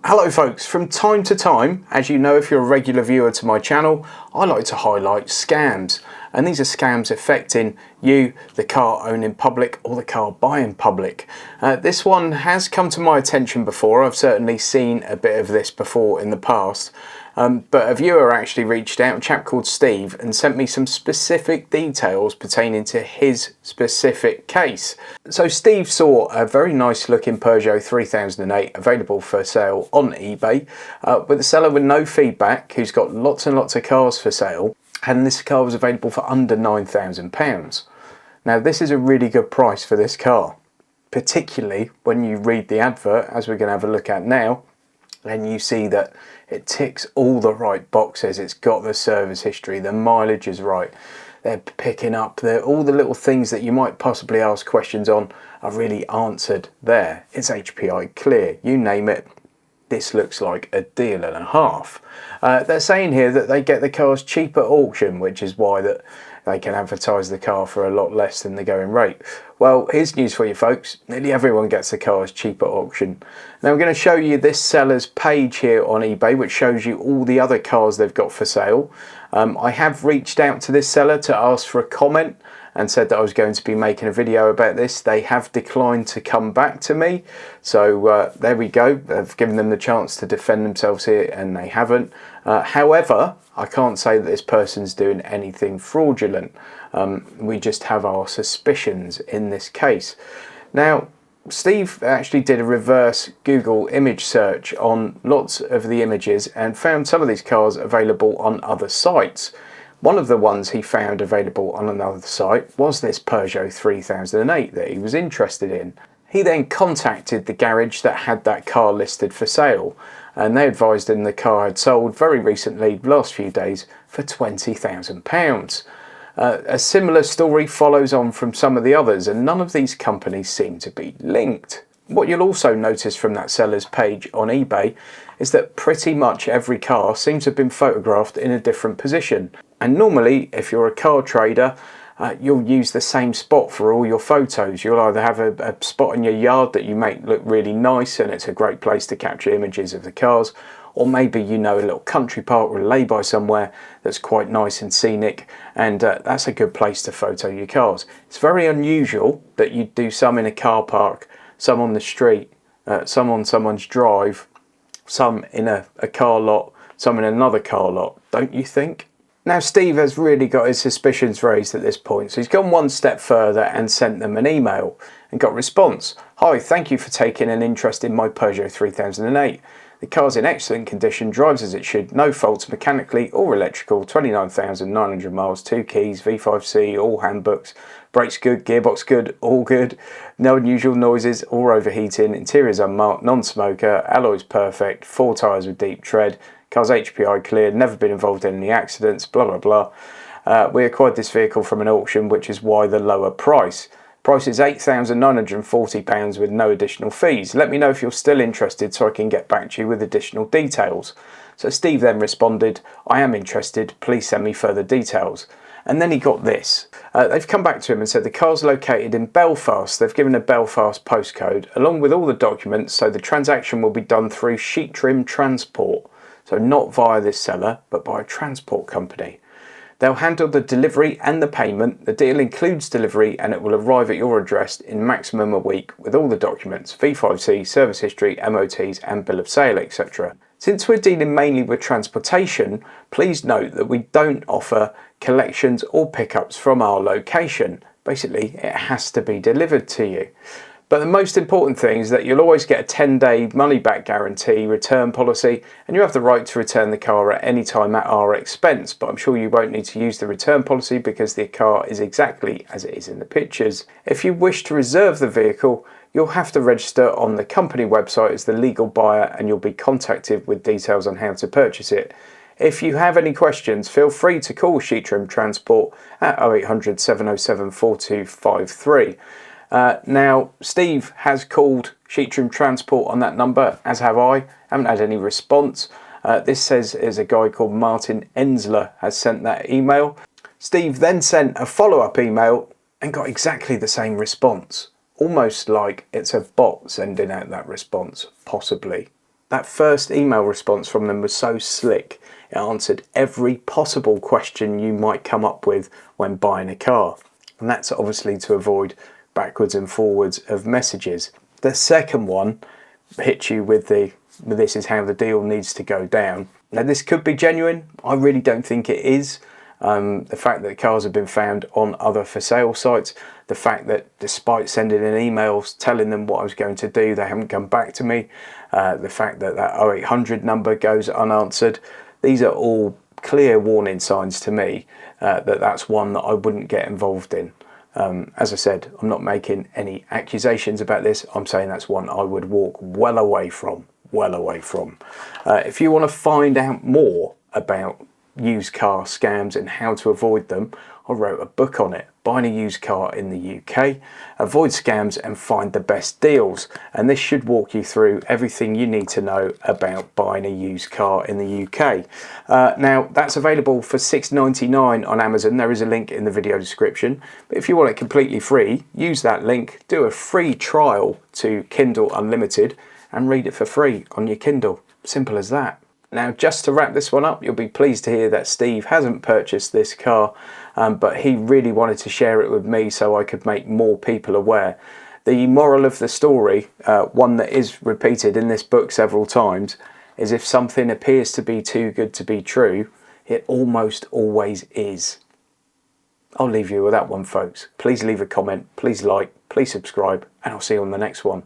Hello folks, from time to time, as you know if you're a regular viewer to my channel, I like to highlight scams. And these are scams affecting you, the car owning public or the car buying public. This one has come to my attention before. I've certainly seen a bit of this before in the past. But a viewer actually reached out, a chap called Steve, and sent me some specific details pertaining to his specific case. So Steve saw a very nice looking Peugeot 3008 available for sale on eBay, with a seller with no feedback who's got lots and lots of cars for sale, and this car was available for under £9,000. Now this is a really good price for this car, particularly when you read the advert, as we're going to have a look at now, and you see that it ticks all the right boxes. It's got the service history, the mileage is right, they're picking up all the little things that you might possibly ask questions on are really answered there. It's HPI clear, you name it, this looks like a deal and a half. They're saying here that they get the cars cheap at auction, which is why that they can advertise the car for a lot less than the going rate. Well, here's news for you folks, nearly everyone gets the cars cheap at auction. Now I'm going to show you this seller's page here on eBay, which shows you all the other cars they've got for sale. I have reached out to this seller to ask for a comment and said that I was going to be making a video about this. They have declined to come back to me, so there we go. I've given them the chance to defend themselves here and they haven't. However, I can't say that this person's doing anything fraudulent. We just have our suspicions in this case. Now, Steve actually did a reverse Google image search on lots of the images and found some of these cars available on other sites. One of the ones he found available on another site was this Peugeot 3008 that he was interested in. He then contacted the garage that had that car listed for sale, and they advised him the car had sold very recently, last few days, for £20,000. A similar story follows on from some of the others, and none of these companies seem to be linked. What you'll also notice from that seller's page on eBay is that pretty much every car seems to have been photographed in a different position. And normally, if you're a car trader, you'll use the same spot for all your photos. You'll either have a spot in your yard that you make look really nice and it's a great place to capture images of the cars, or maybe you know a little country park or a lay-by somewhere that's quite nice and scenic, and that's a good place to photo your cars. It's very unusual that you do some in a car park, some on the street, some on someone's drive, some in a car lot, some in another car lot, don't you think? Now Steve has really got his suspicions raised at this point, so he's gone one step further and sent them an email and got a response. Hi, thank you for taking an interest in my Peugeot 3008. The car's in excellent condition, drives as it should, no faults mechanically or electrical, 29,900 miles, 2 keys, V5C, all handbooks, brakes good, gearbox good, all good, no unusual noises or overheating, interior's unmarked, non-smoker, alloys perfect, 4 tyres with deep tread, car's HPI cleared, never been involved in any accidents, blah blah blah. We acquired this vehicle from an auction, which is why the lower price. Price is £8,940 with no additional fees. Let me know if you're still interested so I can get back to you with additional details. So Steve then responded, I am interested, please send me further details. And then he got this. They've come back to him and said the car's located in Belfast. They've given a Belfast postcode along with all the documents, so the transaction will be done through Sheet Trim Transport. So not via this seller, but by a transport company. They'll handle the delivery and the payment. The deal includes delivery and it will arrive at your address in maximum a week with all the documents, V5C, service history, MOTs and bill of sale, etc. Since we're dealing mainly with transportation, please note that we don't offer collections or pickups from our location. Basically, it has to be delivered to you. But the most important thing is that you'll always get a 10-day money-back guarantee return policy, and you have the right to return the car at any time at our expense. But I'm sure you won't need to use the return policy because the car is exactly as it is in the pictures. If you wish to reserve the vehicle, you'll have to register on the company website as the legal buyer, and you'll be contacted with details on how to purchase it. If you have any questions, feel free to call Sheet Trim Transport at 0800 707 4253. Now, Steve has called Sheet Trim Transport on that number, as have I. Haven't had any response. This says is a guy called Martin Ensler has sent that email. Steve then sent a follow-up email and got exactly the same response. Almost like it's a bot sending out that response, possibly. That first email response from them was so slick. It answered every possible question you might come up with when buying a car. And that's obviously to avoid backwards and forwards of messages. The second one hits you with this is how the deal needs to go down. Now this could be genuine. I really don't think it is. The fact that cars have been found on other for sale sites, the fact that despite sending in emails telling them what I was going to do, they haven't come back to me, the fact that that 0800 number goes unanswered, these are all clear warning signs to me that that's one that I wouldn't get involved in. As I said, I'm not making any accusations about this. I'm saying that's one I would walk well away from. If you want to find out more about used car scams and how to avoid them, I wrote a book on it, Buying a Used Car in the UK, Avoid Scams and Find the Best Deals. And this should walk you through everything you need to know about buying a used car in the UK. Now that's available for £6.99 on Amazon. There is a link in the video description. But if you want it completely free, use that link, do a free trial to Kindle Unlimited and read it for free on your Kindle. Simple as that. Now, just to wrap this one up, you'll be pleased to hear that Steve hasn't purchased this car, but he really wanted to share it with me so I could make more people aware. The moral of the story, one that is repeated in this book several times, is if something appears to be too good to be true, it almost always is. I'll leave you with that one, folks. Please leave a comment, please like, please subscribe, and I'll see you on the next one.